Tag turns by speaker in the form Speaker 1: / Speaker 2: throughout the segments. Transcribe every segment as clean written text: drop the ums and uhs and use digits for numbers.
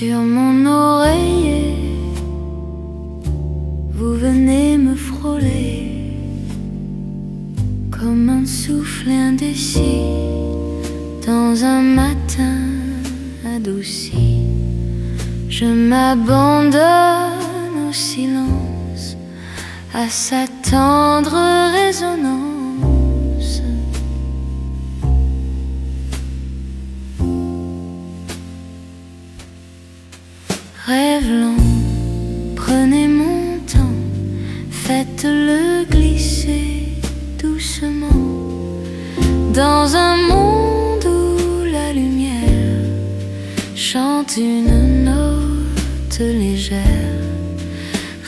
Speaker 1: Sur mon oreiller, vous venez me frôler comme un souffle indécis dans un matin adouci. Je m'abandonne au silence, à sa tendre résonance. Rêve lent, prenez mon temps, faites-le glisser doucement dans un monde où la lumière chante une note légère.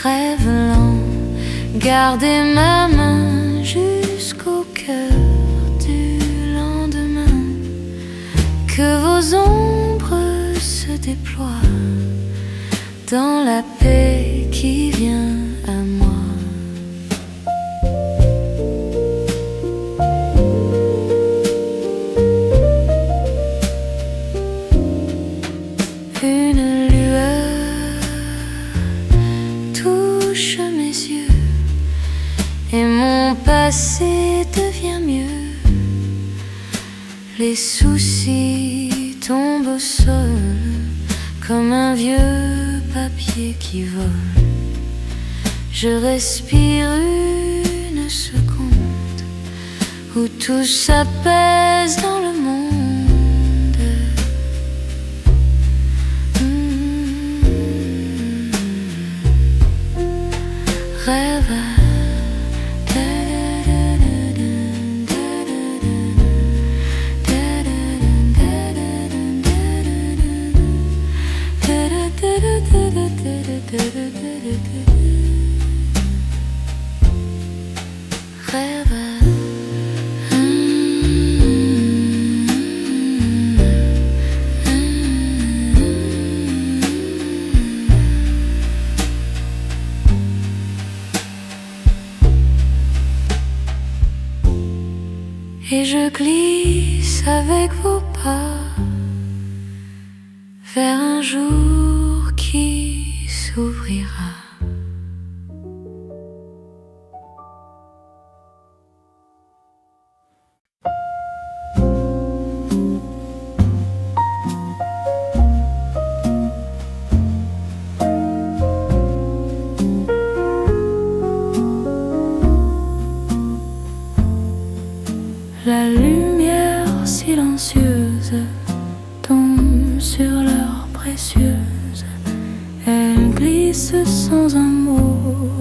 Speaker 1: Rêve lent, gardez ma main jusqu'au cœur du lendemain. Que vos ombres se déploient dans la paix qui vient à moi. Une lueur touche mes yeux et mon passé devient mieux. Les soucis tombent au sol comme un vieux papier qui vole. Je respire une seconde où tout s'apaise dans le monde. Rêve et je glisse avec vos pas vers un jour qui s'ouvrira. La lumière silencieuse tombe sur l'heure précieuse. Elle glisse sans un mot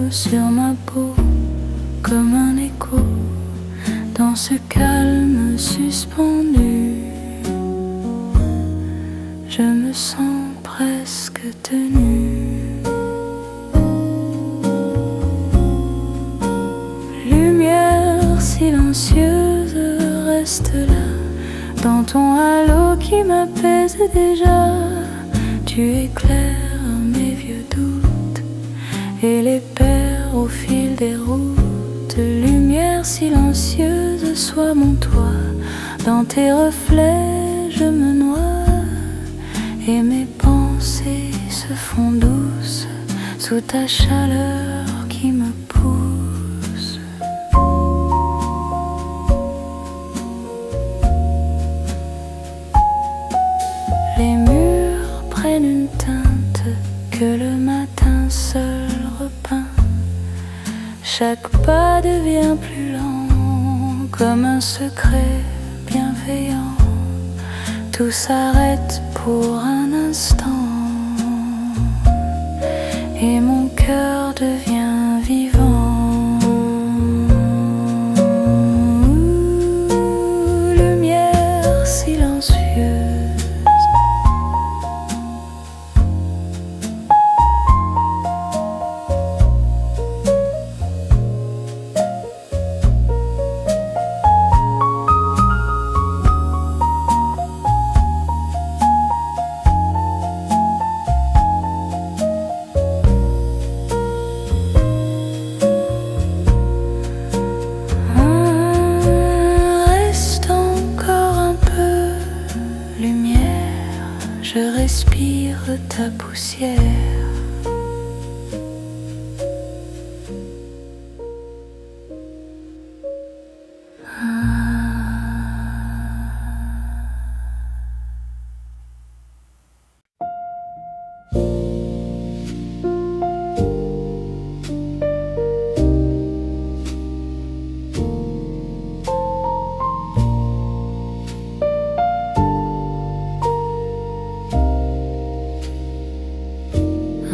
Speaker 1: sur ma peau comme un écho dans ce calme suspendu. Je me sens presque tenue. Lumière silencieuse, reste là dans ton halo qui m'apaise déjà. Tu éclaires mes vieux doutes et les perds au fil des routes. Lumière silencieuse, sois mon toit. Dans tes reflets je me noie et mes pensées se font douces sous ta chaleur qui me pousse. Les murs prennent une teinte que le matin seul repeint. Chaque pas devient plus lent, comme un secret bienveillant. Tout s'arrête pour un instant et mon cœur devient vivant. Lumière silencieuse, poussière.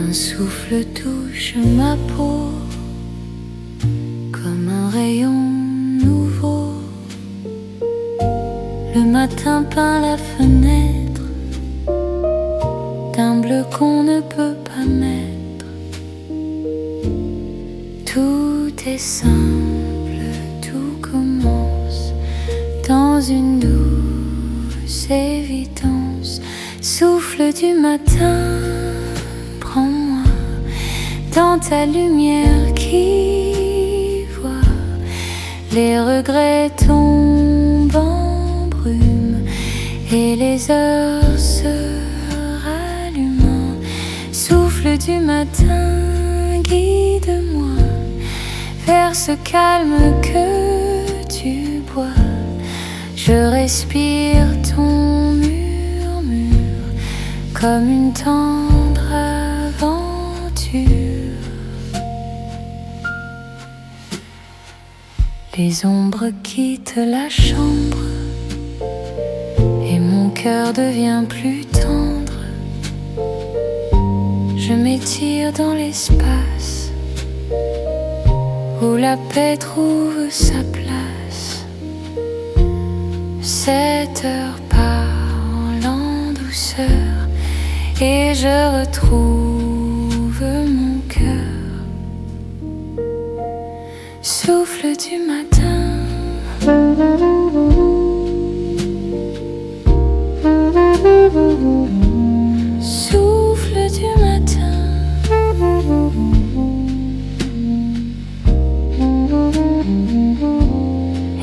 Speaker 1: Un souffle touche ma peau comme un rayon nouveau. Le matin peint la fenêtre d'un bleu qu'on ne peut pas mettre. Tout est simple, tout commence dans une douce évidence. Souffle du matin, prends-moi dans ta lumière qui voit les regrets tombent en brume et les heures se rallument. Souffle du matin, guide-moi vers ce calme que tu bois. Je respire ton murmure comme une tendre aventure. Les ombres quittent la chambre et mon cœur devient plus tendre. Je m'étire dans l'espace où la paix trouve sa place. 7 heures parlent en douceur et je retrouve mon cœur. Souffle du matin, souffle du matin,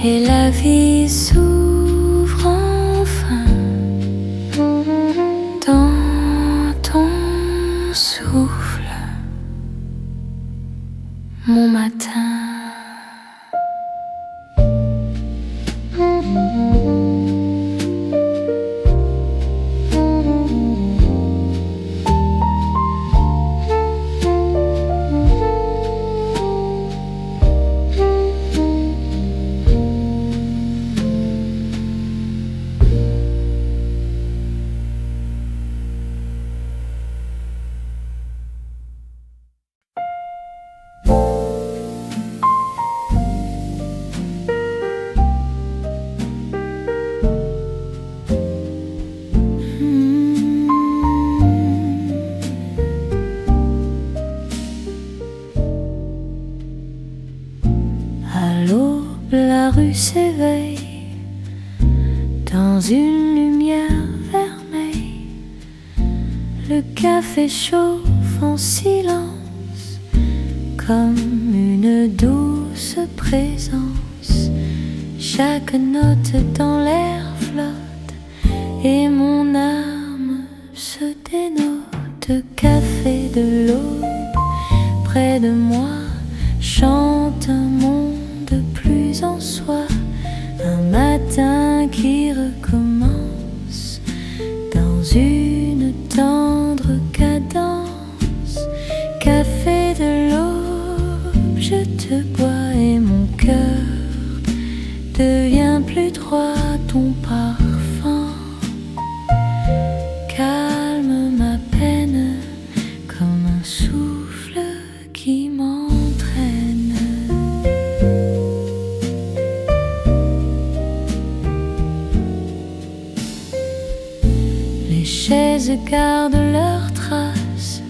Speaker 1: et la vie s'ouvre enfin dans ton souffle, mon matin. La rue s'éveille dans une lumière vermeille. Le café chauffe en silence comme une douce présence. Chaque note dans l'air flotte et mon âme se dénote. Café de l'aube près de moi chante un monde plus en soi, un matin qui recommence dans une tendre cadence. Café de l'aube, je te bois et mon cœur devient plus droit. Ton parfum calme ma peine comme un souffle qui m'entraîne. Les chaises gardent leurs traces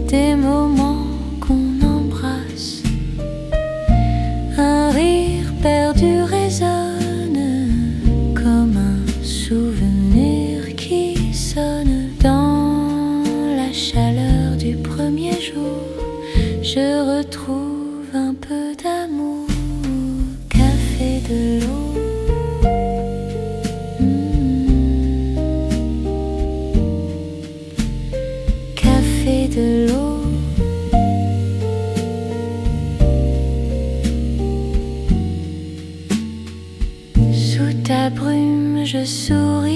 Speaker 1: des moments qu'on embrasse. Un rire perdu résonne comme un souvenir qui sonne dans la chaleur du premier jour. Je retrouve un peu d'amour. Café de l'eau. ta brume, je souris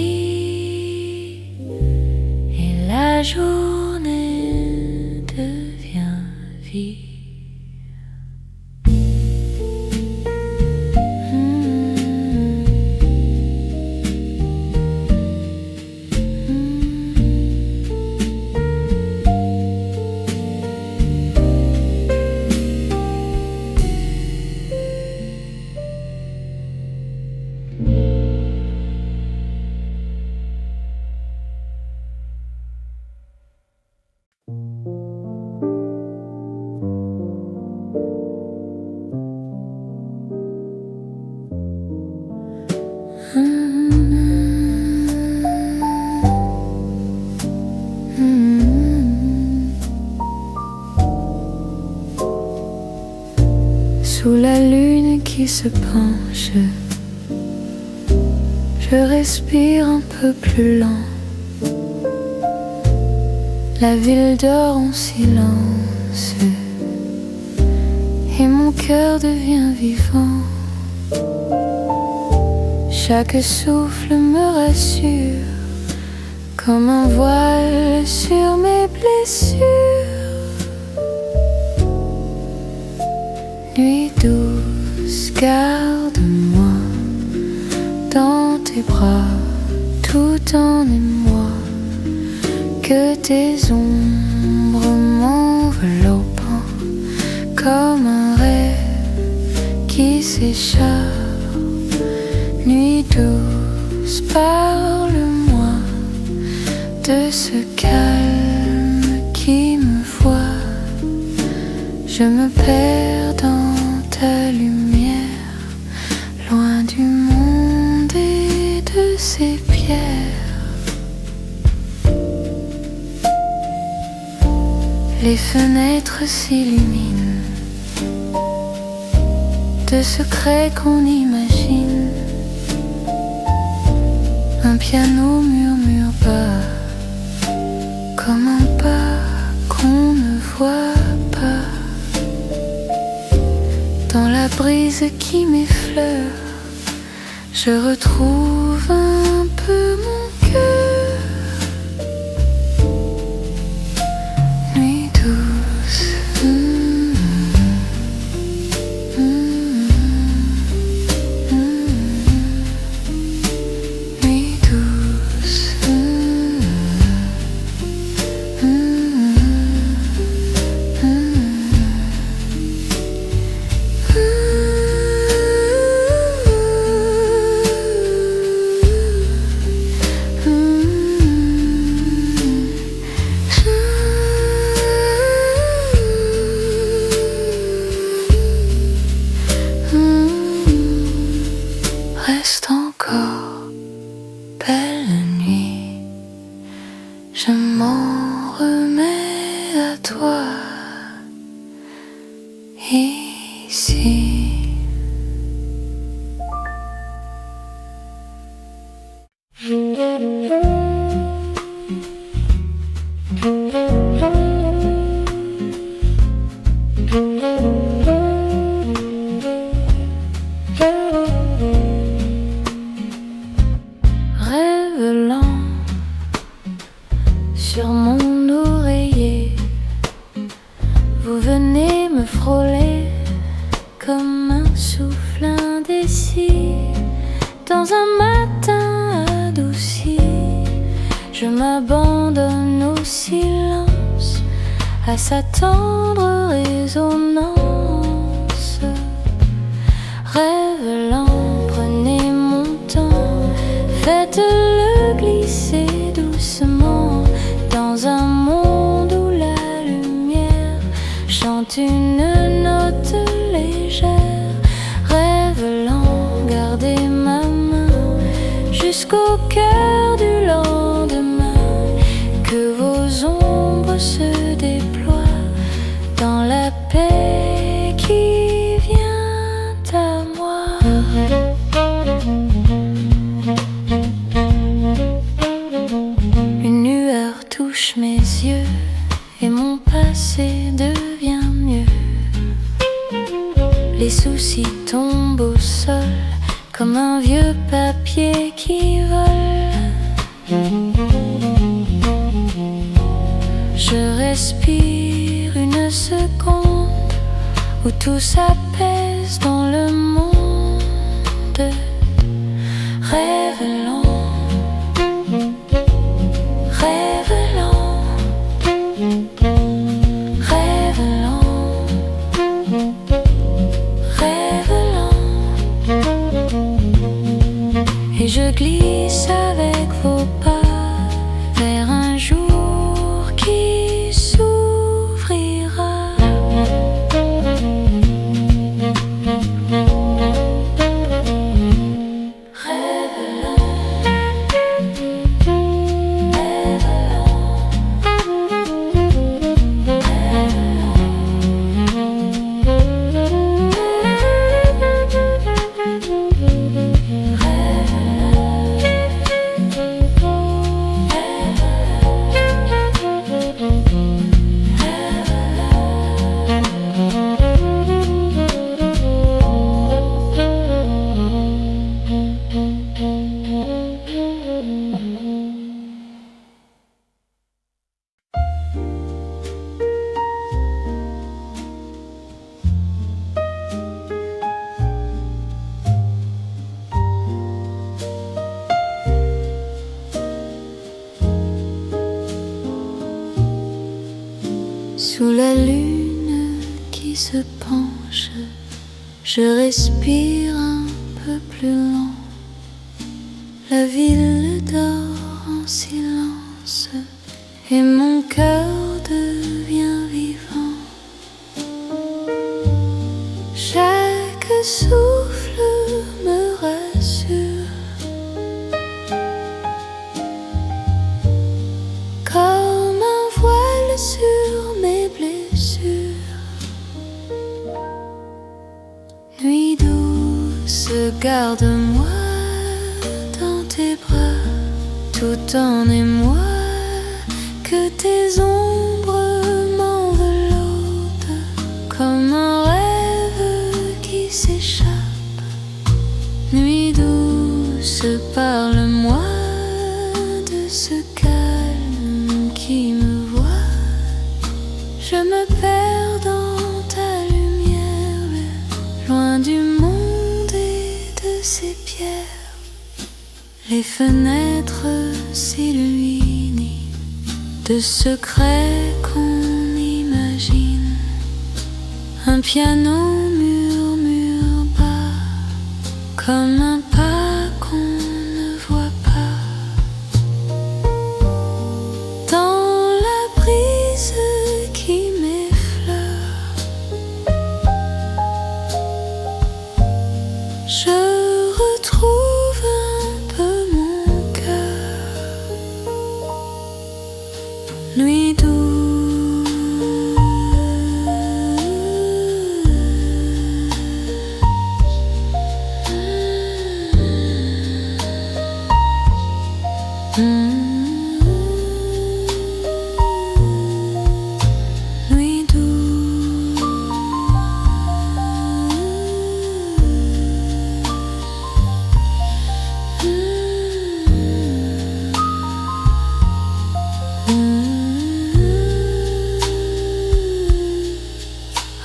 Speaker 1: et la journée devient vie.
Speaker 2: Sous la lune qui se penche, je respire un peu plus lent. La ville dort en silence et mon cœur devient vivant. Chaque souffle me rassure comme un voile sur mes blessures. Nuit douce, garde-moi dans tes bras tout en émoi, que tes ombres m'enveloppant comme un rêve qui s'échappe. Nuit douce, parle-moi de ce calme qui me voit. Je me perds dans ta lumière, loin du monde et de ses pierres. Les fenêtres s'illuminent de secrets qu'on imagine. Un piano murmure bas comme un pas qu'on ne voit pas. Dans la brise qui m'effleure, je retrouve un peu mon cœur. Nuit douce, nuit douce, reste encore belle nuit, je m'en remets à toi ici. Rêve lent sur mon oreiller, vous venez me frôler comme un souffle indécis. Dans un matin adouci, je m'abandonne au silence, à sa tendre résonance. Rêve lent, prenez mon temps, faites-le glisser doucement dans un monde où la lumière chante une note légère. Rêve lent, gardez ma main jusqu'au cœur du lendemain, que vos ombres se déploient dans la paix qui vient à moi. Une lueur touche mes yeux et mon passé devient mieux. Les soucis tombent au sol comme un vieux de papier qui vole. Je respire une seconde où tout s'apaise dans le monde. Rêve-lent, rêve-lent, rêve-lent, rêve-lent. Et je glisse avec vos pas vers un jour qui s'ouvrira. Sous la lune qui se penche, je respire un peu plus lent. La ville dort en silence et mon cœur devient vivant. Chaque souffle me rassure, comme un voile sur mes blessures. Nuit douce, garde-moi dans tes bras, tout en émoi, que tes ombres m'enveloppent, comme un rêve qui s'échappe. Nuit douce, parle-moi de ce calme qui me voit. Je me perds dans ta lumière, loin du monde et de ses pierres. Les fenêtres s'illuminent de secrets qu'on imagine. Un piano murmure bas, comme un pas qu'on ne voit pas. Dans la brise qui m'effleure, je retrouve un peu mon cœur. Nuit douce, nuit douce,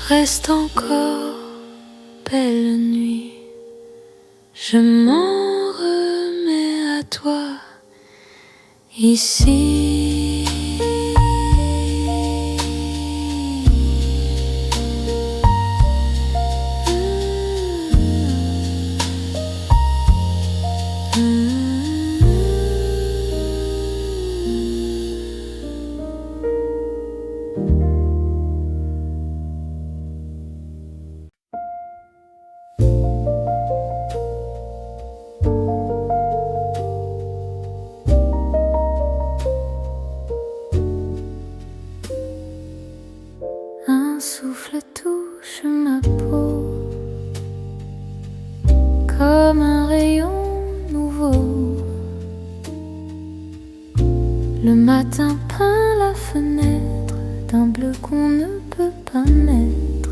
Speaker 2: reste encore, belle nuit, je m'en remets à toi ici. Un souffle touche ma peau, comme un rayon nouveau. Le matin peint la fenêtre d'un bleu qu'on ne peut pas mettre.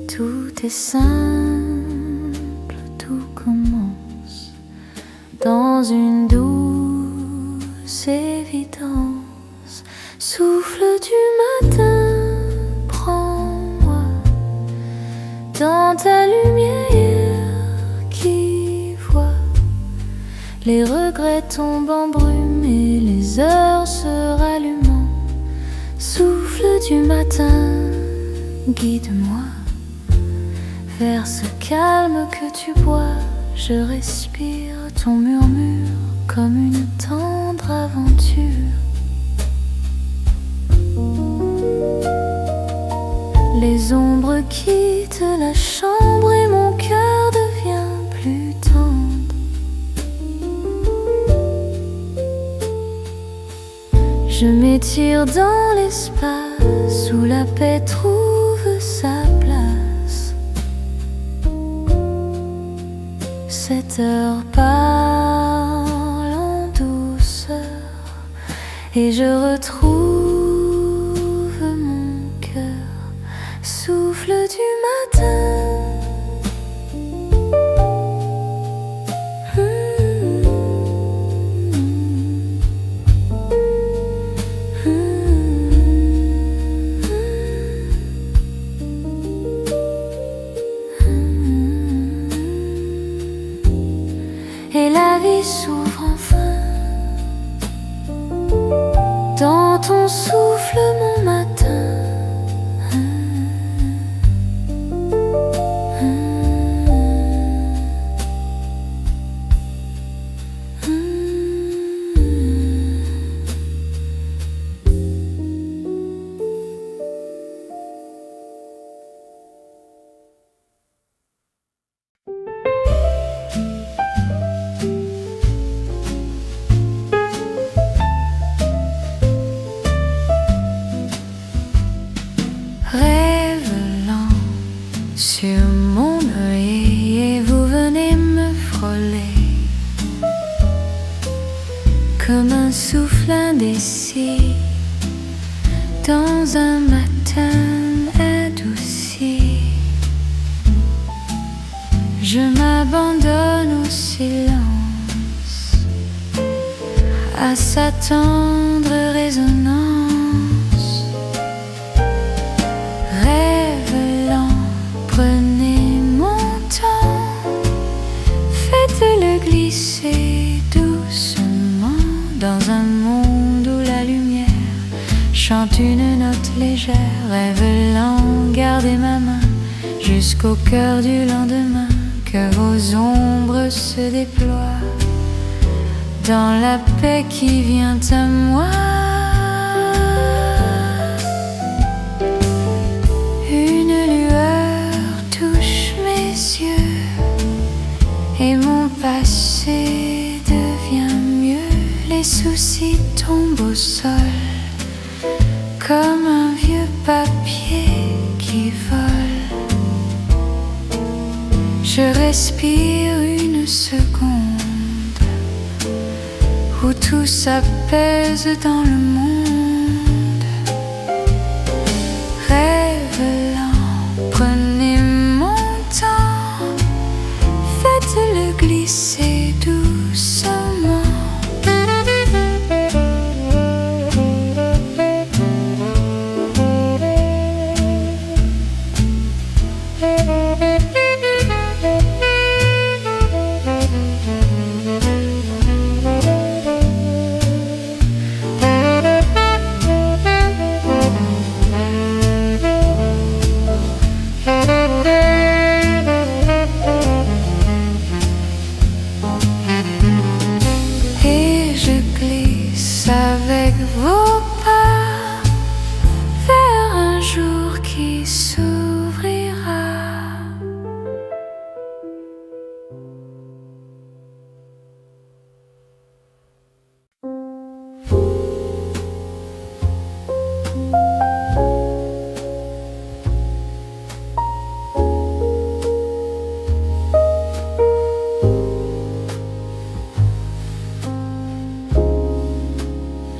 Speaker 2: Tout est simple dans une douce évidence. Souffle du matin, prends-moi dans ta lumière qui voit les regrets tombent en brume et les heures se rallumant. Souffle du matin, guide-moi vers ce calme que tu bois. Je respire ton murmure comme une tendre aventure. Les ombres quittent la chambre et mon cœur devient plus tendre. Je m'étire dans l'espace où la paix trouve sa place. Cette heure parle en douceur et je retrouve mon cœur. Souffle du matin, et la vie s'ouvre enfin dans ton souffle, mon matin. Sur mon oreiller, vous venez me frôler comme un souffle indécis dans un matin adouci. Je m'abandonne au silence, à sa tendre résonance. Prenez mon temps, faites-le glisser doucement dans un monde où la lumière chante une note légère. Rêve-lent, gardez ma main jusqu'au cœur du lendemain. Que vos ombres se déploient dans la paix qui vient à moi. Et mon passé devient mieux. Les soucis tombent au sol comme un vieux papier qui vole. Je respire une seconde où tout s'apaise dans le monde. Rêve-lent, prenez mon temps, faites-le glisser doucement. Avec vos pas vers un jour qui s'ouvrira.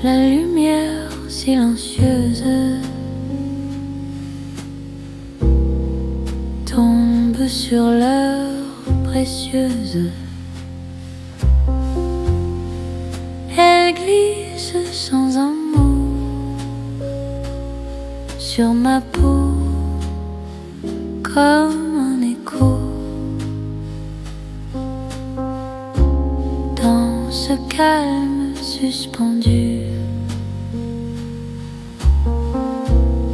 Speaker 2: La lumière silencieuse tombe sur l'heure précieuse lumière glisse sans un mot sur ma peau comme un écho. Dans ce calme suspendu,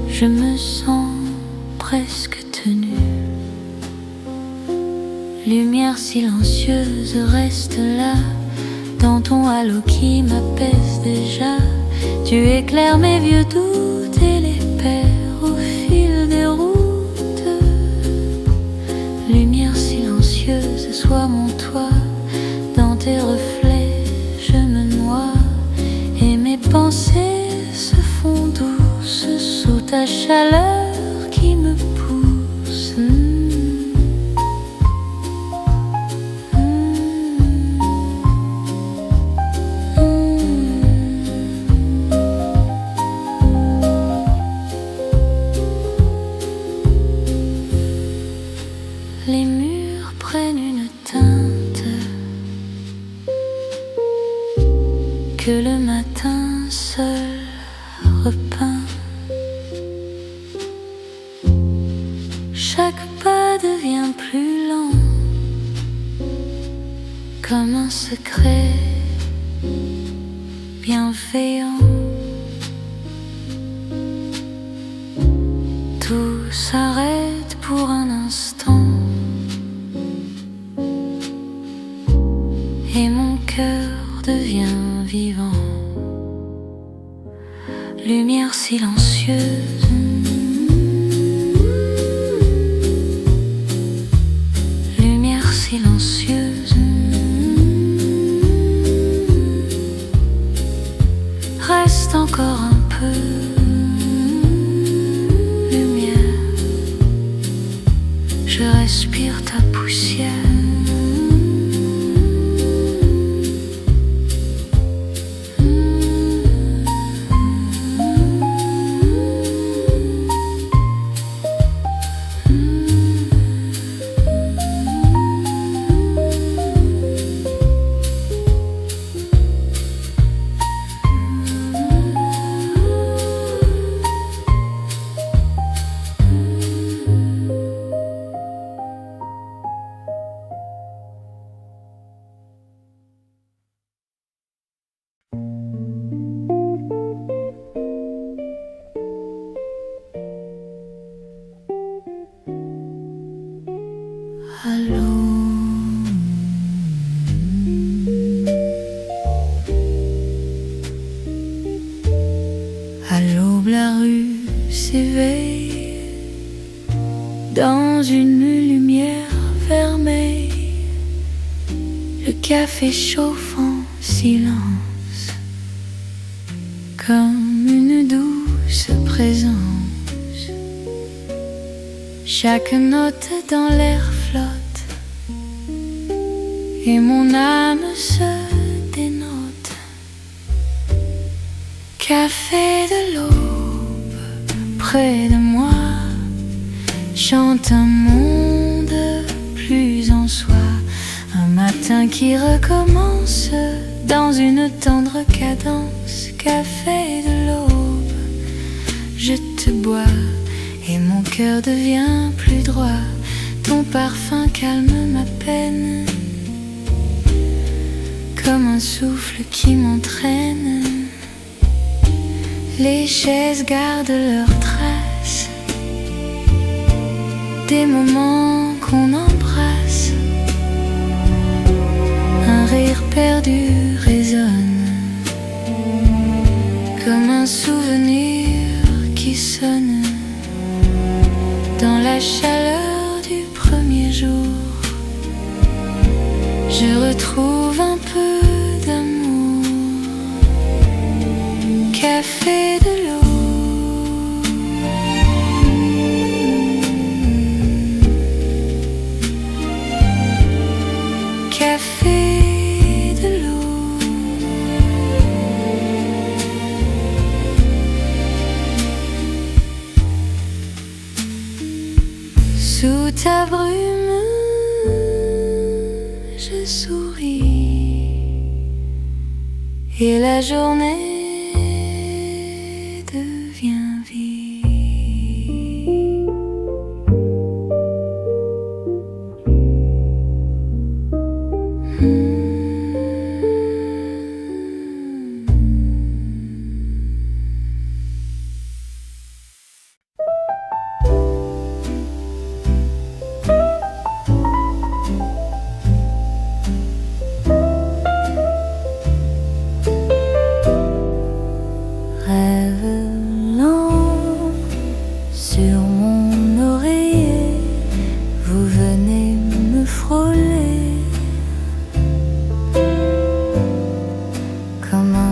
Speaker 2: je me sens presque tenue. Lumière silencieuse reste là, dans ton halo qui m'apaise déjà. Tu éclaires mes vieux doutes et les perds au fil des routes. Lumière silencieuse, sois mon toit, dans tes reflets je me noie. Et mes pensées se font douces sous ta chaleur qui me pousse. Les murs prennent une teinte que le matin seul repeint. Chaque pas devient plus lent, comme un secret bienveillant. Tout s'arrête pour un instant et mon cœur devient vivant. Lumière silencieuse, lumière silencieuse, reste encore un peu. Lumière, je respire ta poussière. Allô, à l'aube la rue s'éveille dans une lumière vermeille. Le café chauffe en silence comme une douce présence. Chaque note dans l'air flotte et mon âme se dénote. Café de l'aube près de moi chante un monde plus en soi. Un matin qui recommence dans une tendre cadence. Café de l'aube, je te bois et mon cœur devient plus droit. Ton parfum calme ma peine comme un souffle qui m'entraîne. Les chaises gardent leurs traces des moments qu'on embrasse. Un rire perdu résonne comme un souvenir qui sonne dans la chaleur du premier jour. Je retrouve un peu d'amour. Café de l'eau. Café de l'eau. Sous ta brume, je souris et la journée devient vie.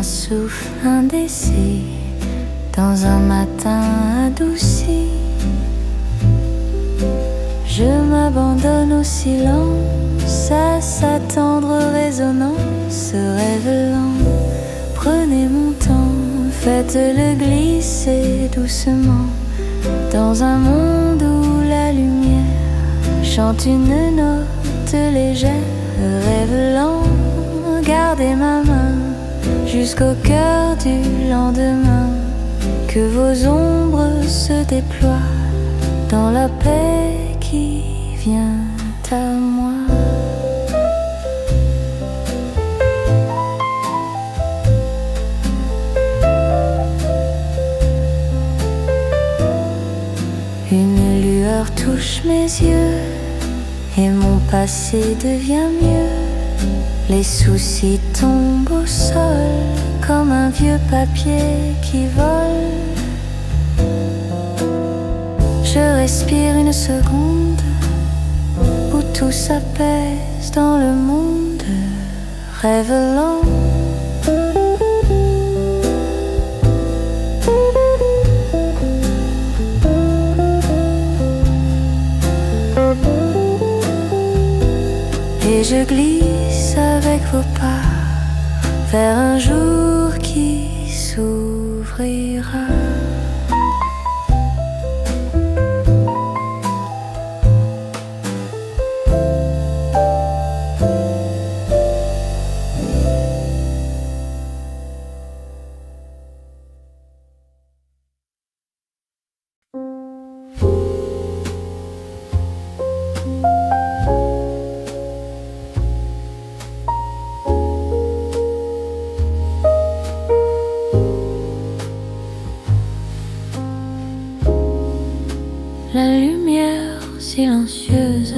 Speaker 1: Souffle indécis dans un matin adouci. Je m'abandonne au silence, à sa tendre résonance, révélant. Prenez mon temps, faites-le glisser doucement dans un monde où la lumière chante une note légère, révélant. Gardez ma main jusqu'au cœur du lendemain, que vos ombres se déploient dans la paix qui vient à moi. Une lueur touche mes yeux et mon passé devient mieux. Les soucis tombent au sol comme un vieux papier qui vole. Je respire une seconde où tout s'apaise dans le monde, révélant. Et je glisse avec vos pas vers un jour qui s'ouvrira. La lumière silencieuse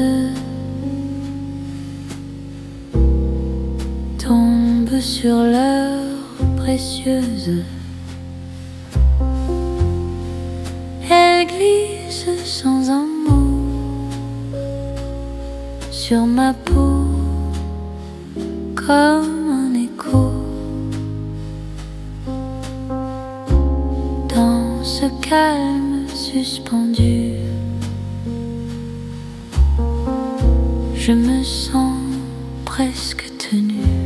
Speaker 1: tombe sur l'heure précieuse. Elle glisse sans un mot sur ma peau comme un écho. Dans ce calme suspendu, je me sens presque tenue.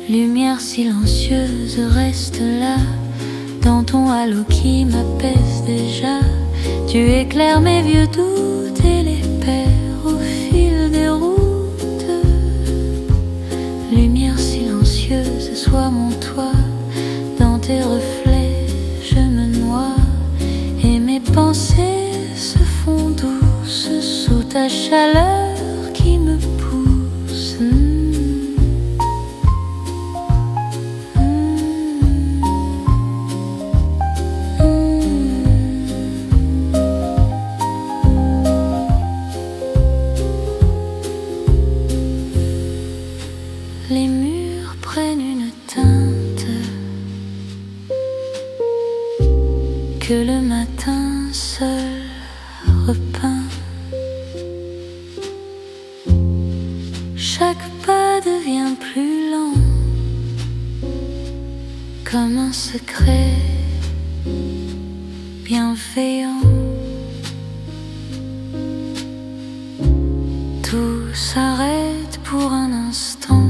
Speaker 1: Lumière silencieuse reste là, dans ton halo qui m'apaise déjà. Tu éclaires mes vieux doutes et les perds au fil des routes. Lumière silencieuse, sois mon toit, dans tes reflets je me noie. Et mes pensées se font douces sous ta chaleur qui me pousse. Les murs prennent une teinte que le matin seul repeint. Chaque pas devient plus lent, comme un secret bienveillant. Tout s'arrête pour un instant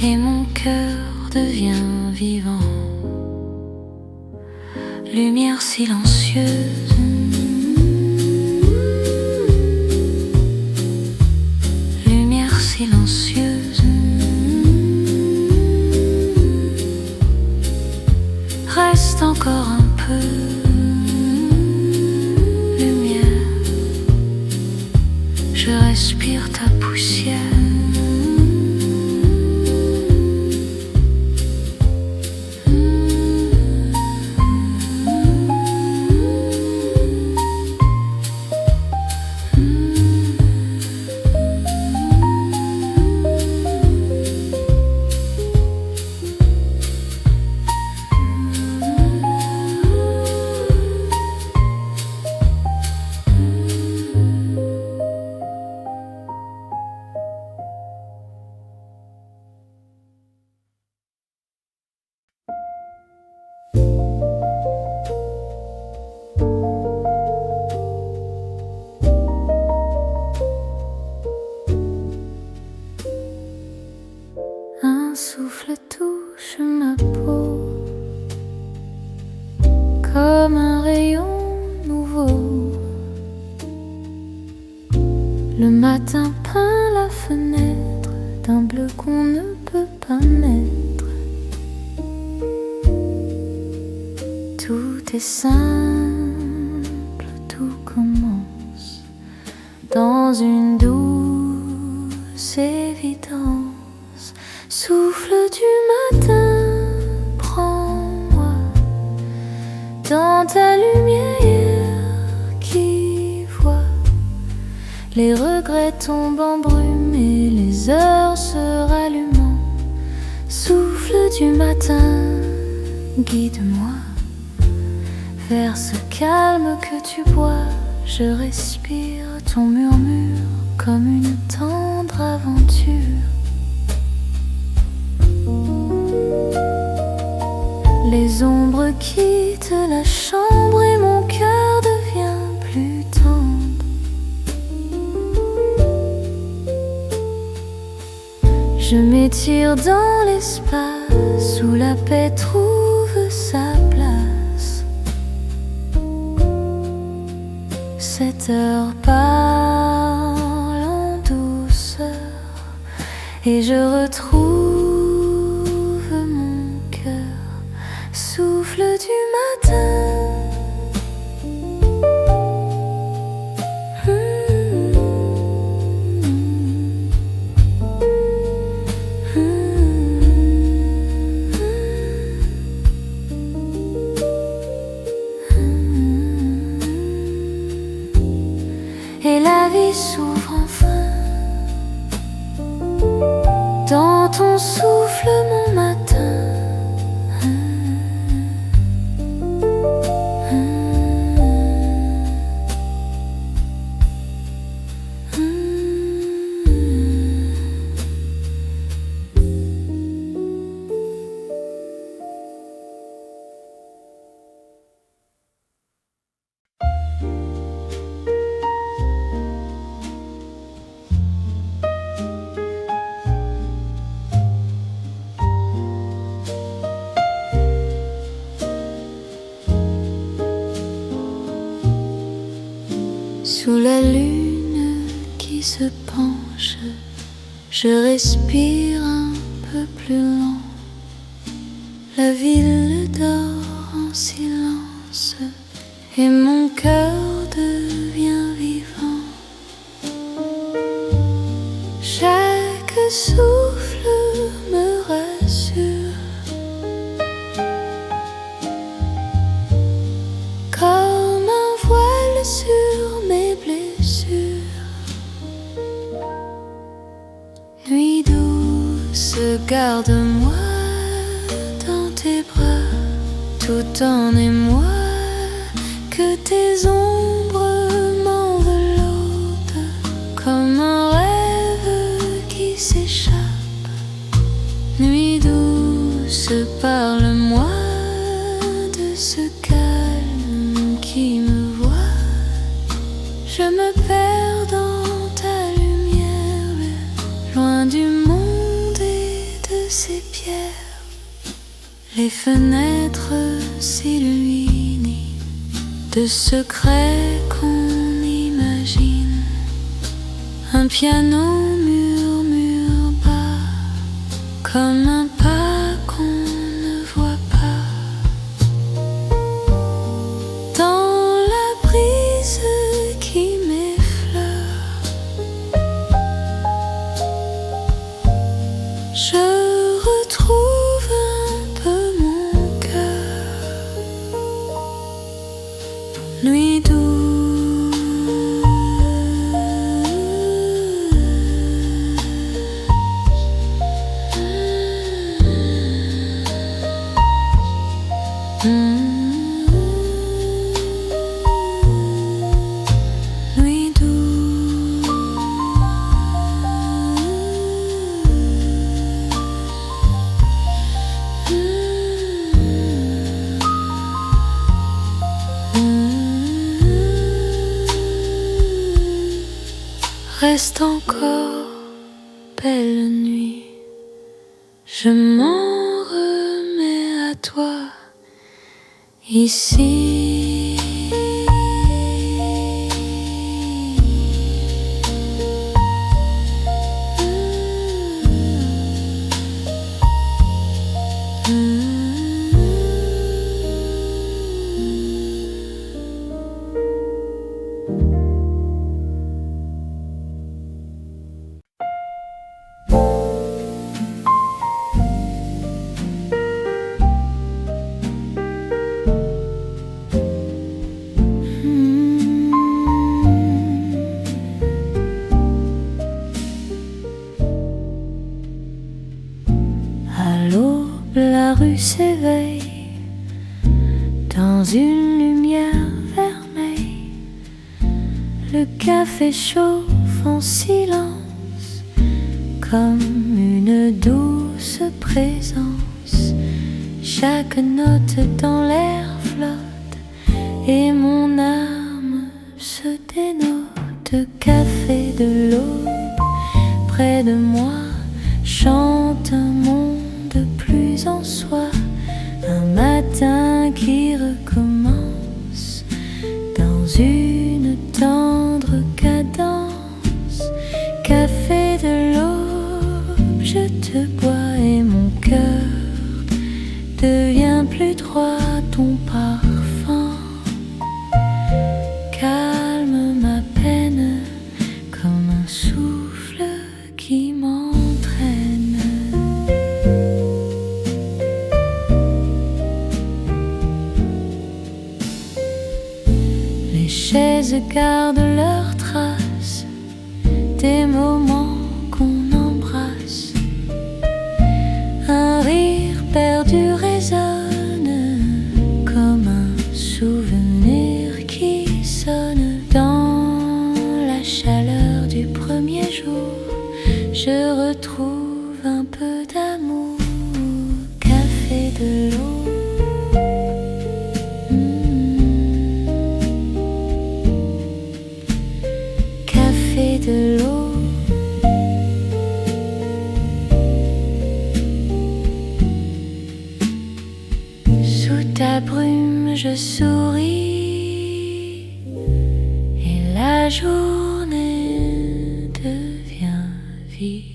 Speaker 1: et mon cœur devient vivant. Lumière silencieuse, lumière respire ta poussière. Un souffle touche ma peau comme un rayon nouveau. Le matin peint la fenêtre d'un bleu qu'on ne peut pas mettre. Tout est simple, tout commence dans une douce évidence. Souffle du matin, prends-moi dans ta lumière qui voit les regrets tombent en brume et les heures se rallumant. Souffle du matin, guide-moi vers ce calme que tu bois. Je respire ton murmure comme une tendre aventure. Les ombres quittent la chambre et mon cœur devient plus tendre. Je m'étire dans l'espace où la paix trouve sa place. 7 heures parlent en douceur et je retrouve souffle du matin. Et la vie s'ouvre enfin dans ton souffle, mon matin. Sous la lune qui se penche, je respire un peu plus lent. La ville dort en silence et mon cœur devient vivant. Chaque souffle me rassure, comme un voile sur mes blessures. Nuit douce, garde-moi dans tes bras, tout en émoi, que tes ombres m'enveloppent comme un rêve qui s'échappe. Nuit douce, parle-moi de ce calme qui me voit. Je me perds dans ta lumière, loin du monde et de ses pierres. Les fenêtres s'illuminent de secrets qu'on imagine. Un piano murmure bas, comme un pas qu'on ne voit pas. Dans la brise qui m'effleure, Reste encore belle nuit, je m'en remets à toi ici. La rue s'éveille dans une lumière vermeille. Le café chauffe en silence comme une douce présence. Chaque note dans l'air flotte et mon âme se dénote. Café de l'aube près de moi chante un monde plus en soi, un matin qui recommence dans une tendre cadence. Café de l'aube, je te bois et mon cœur devient plus droit. Ton parfum calme ma peine comme un souffle qui m'entraîne. Les chaises gardent leurs traces des moments qu'on embrasse. Un rire perdu résonne comme un souvenir qui sonne dans la chaleur du premier jour. Je retrouve un peu d'amour. Café de l'eau. De l'eau. Sous ta brume je souris et la journée devient vie.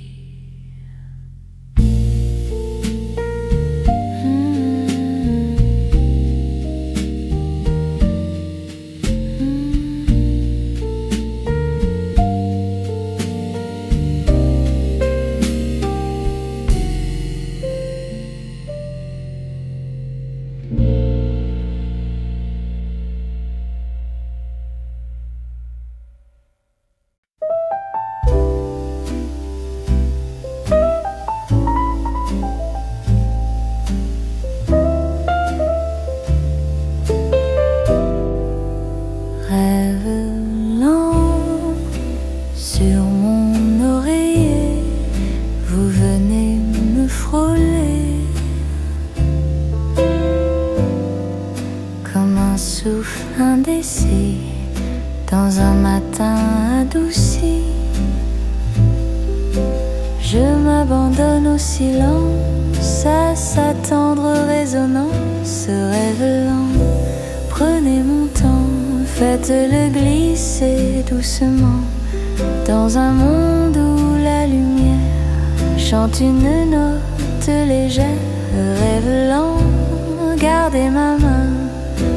Speaker 1: Indécis dans un matin adouci, je m'abandonne au silence, à sa tendre résonance. Rêve lent, prenez mon temps, faites-le glisser doucement dans un monde où la lumière chante une note légère. Rêve lent, gardez ma main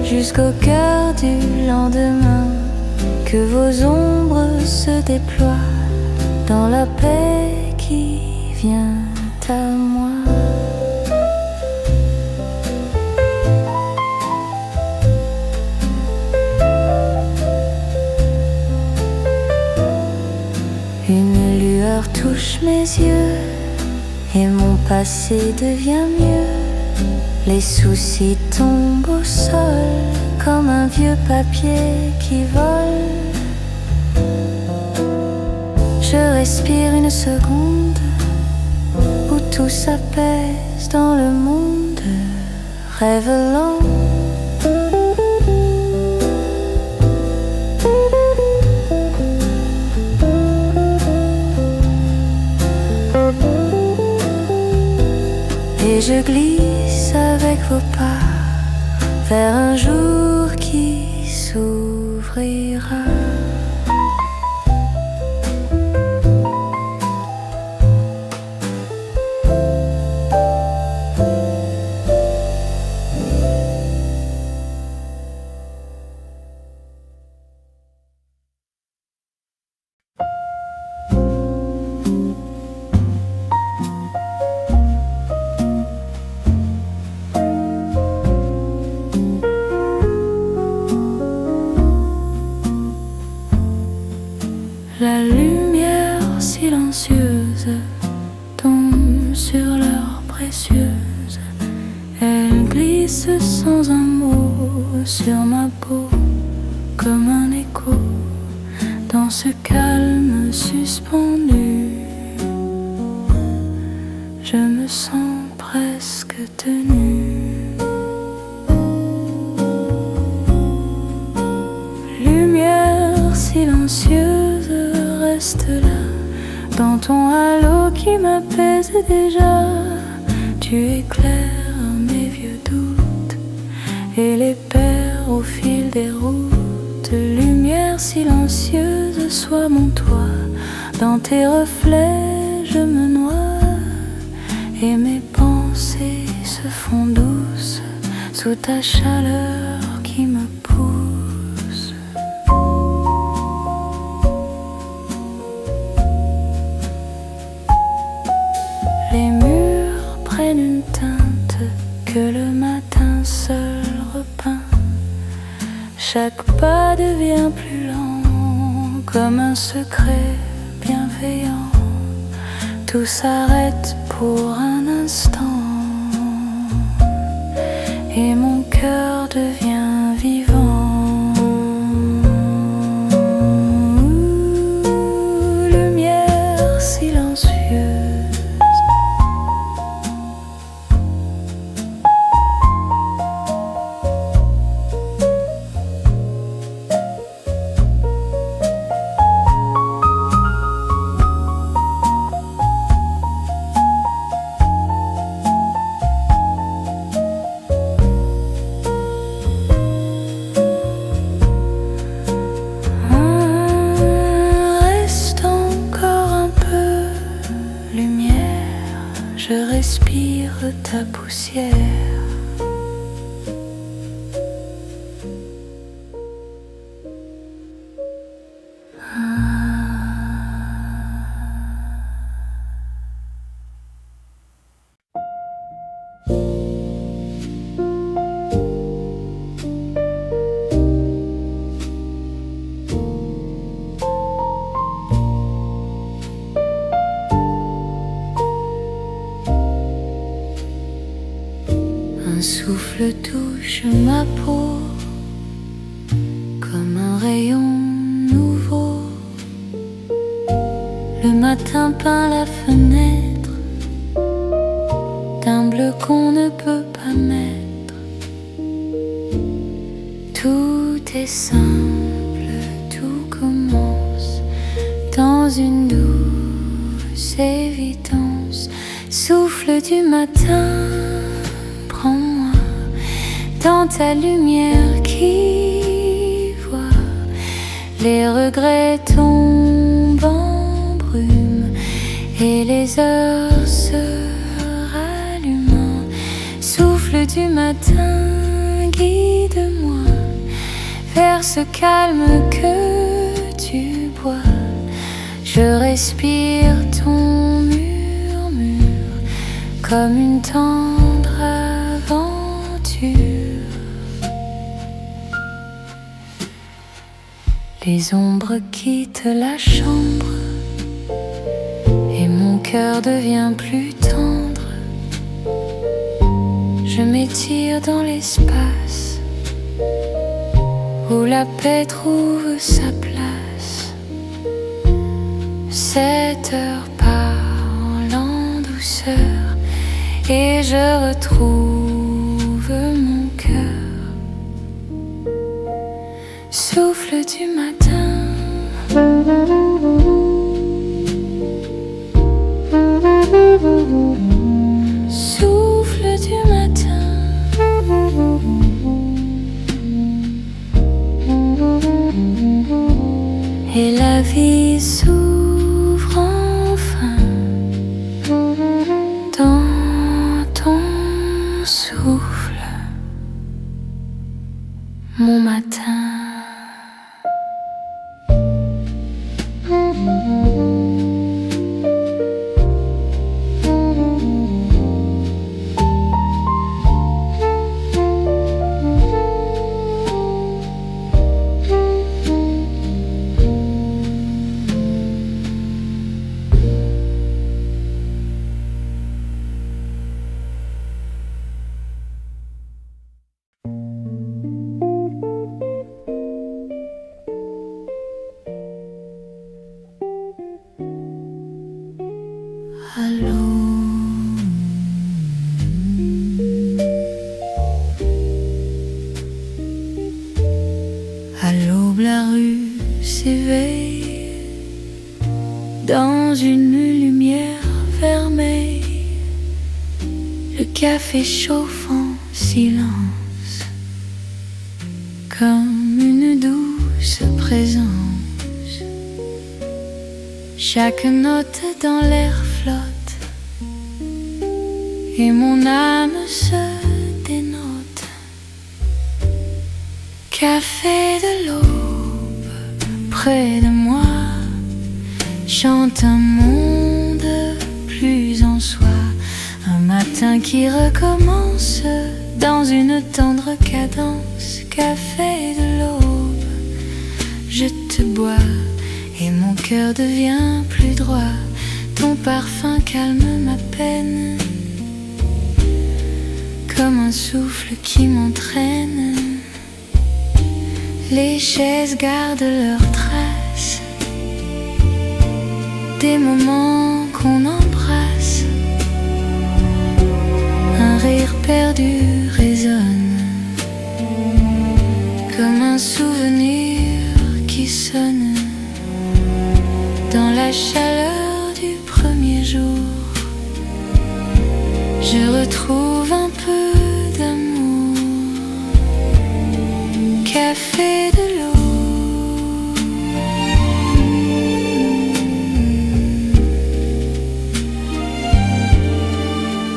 Speaker 1: jusqu'au cœur du lendemain, que vos ombres se déploient dans la paix qui vient à moi. Une lueur touche mes yeux et mon passé devient mieux. Les soucis tombent au sol comme un vieux papier qui vole. Je respire une seconde où tout s'apaise dans le monde. Rêve lent, je glisse avec vos pas vers un jour qui s'ouvrira.
Speaker 2: La lumière silencieuse tombe sur l'heure précieuse. Elle glisse sans un mot sur ma peau, comme un écho dans ce calme suspendu. Je me sens presque tenue. Lumière silencieuse, reste là, dans ton halo qui m'apaise déjà. Tu éclaires mes vieux doutes et les perds au fil des routes. Lumière silencieuse, sois mon toit, dans tes reflets je me noie, et mes pensées se font douces sous ta chaleur qui me pousse. Les murs prennent une teinte que le matin seul repeint. Chaque pas devient plus lent, comme un secret bienveillant. Tout s'arrête pour un instant, et mon cœur devient vivant. Lumière silencieuse, je respire ta poussière. Un souffle touche ma peau comme un rayon nouveau. Le matin peint la fenêtre d'un bleu qu'on ne peut pas mettre. Tout est simple, tout commence dans une douce évidence. Souffle du matin, prends-moi dans ta lumière qui voit les regrets tombent en brume et les heures se rallument. Souffle du matin, guide-moi vers ce calme que tu bois. Je respire ton murmure comme une tendre aventure. Les ombres quittent la chambre et mon cœur devient plus tendre. Je m'étire dans l'espace où la paix trouve sa place. 7 heures parlent en douceur et je retrouve mon cœur. Souffle du matin, souffle
Speaker 1: et la vie s'ouvre enfin dans ton souffle, mon matin. Allô, à l'aube la rue s'éveille dans une lumière vermeille. Le café chauffe en silence comme une douce présence. Chaque note dans l'air flotte et mon âme se dénote. Café de l'aube près de moi chante un monde plus en soi. Un matin qui recommence dans une tendre cadence. Café de l'aube, je te bois et mon cœur devient plus droit. Ton parfum calme ma peine comme un souffle qui m'entraîne. Les chaises gardent leurs traces des moments qu'on embrasse. Un rire perdu résonne comme un souvenir qui sonne dans la chaleur du premier jour. Je retrouve un peu d'amour. Café de l'eau,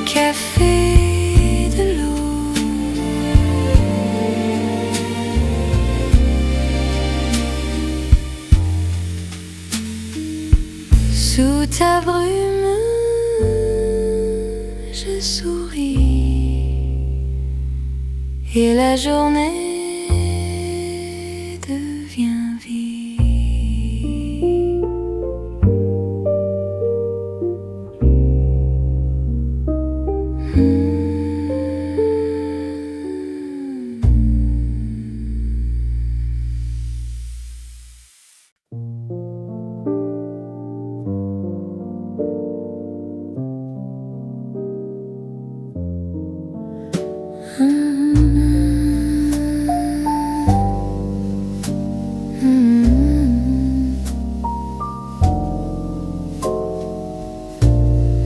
Speaker 1: café de l'eau. Sous ta brume, je souris et la journée devient vie.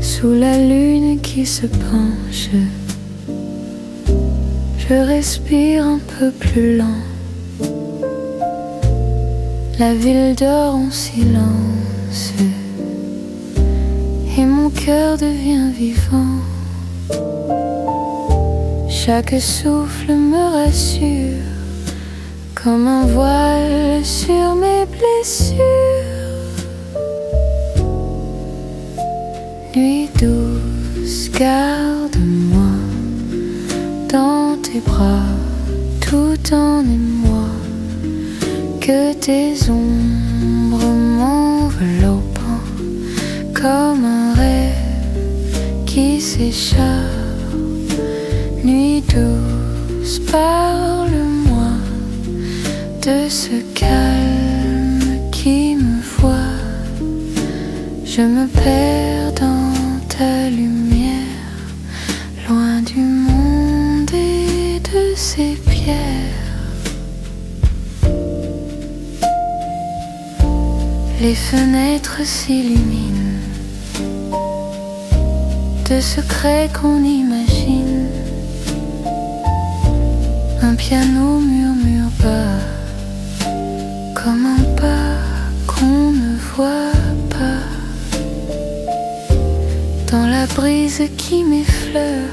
Speaker 1: Sous la lune qui se penche, je respire un peu plus lent. La ville dort en silence et mon cœur devient vivant. Chaque souffle me rassure comme un voile sur mes blessures. Nuit douce, garde-moi dans tes bras tout en émoi. Que tes ombres m'enveloppant comme un rêve qui s'échappe. Nuit douce, parle-moi de ce calme qui me voit. Je me perds dans ta lumière, loin du monde et de ses pierres. Les fenêtres s'illuminent de secrets qu'on imagine. Un piano murmure bas comme un pas toi pas. Dans la brise qui m'effleure,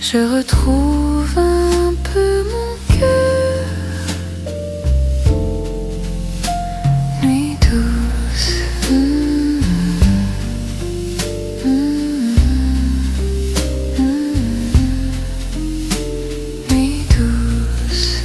Speaker 1: je retrouve un peu mon cœur. Nuit douce, nuit douce,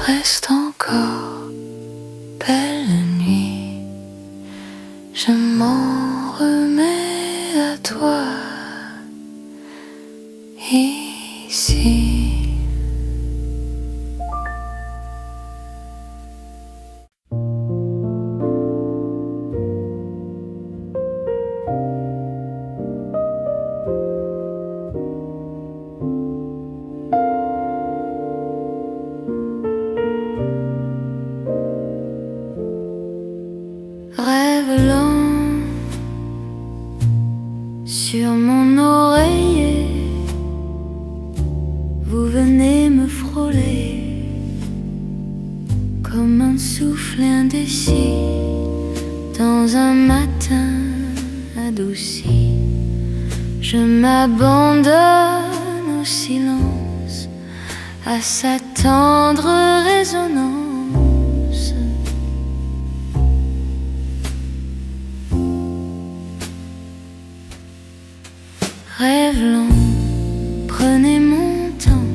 Speaker 1: reste encore belle nuit, je m'en remets à toi ici. Rêve lent sur mon oreiller, vous venez me frôler comme un souffle indécis dans un matin adouci. Je m'abandonne au silence, à sa tendre résonance. Rêve lent, prenez mon temps,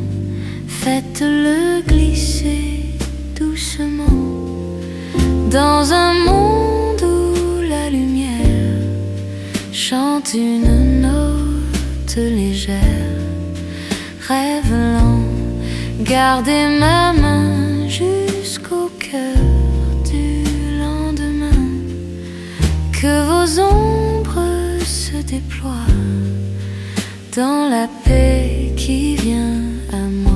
Speaker 1: faites-le glisser doucement dans un monde où la lumière chante une note légère. Rêve lent, gardez ma main jusqu'au cœur du lendemain, que vos ombres se déploient dans la paix qui vient à moi.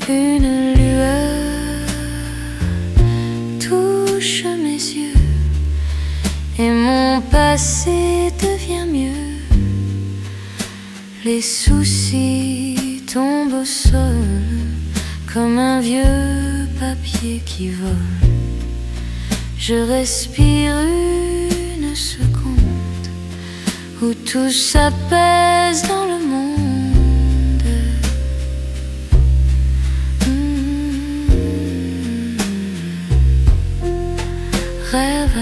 Speaker 1: Une lueur touche mes yeux et mon passé devient mieux. Les soucis tombent au sol comme un vieux papier qui vole. Je respire une seconde où tout s'apaise dans le monde. Rêve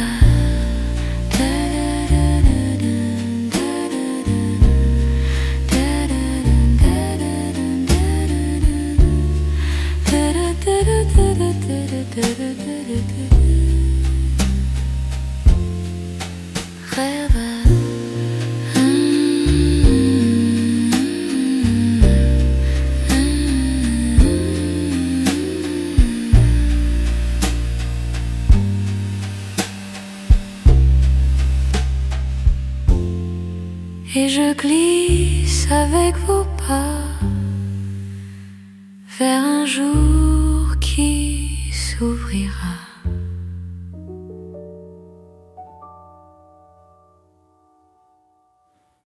Speaker 1: et je glisse avec vos pas vers un jour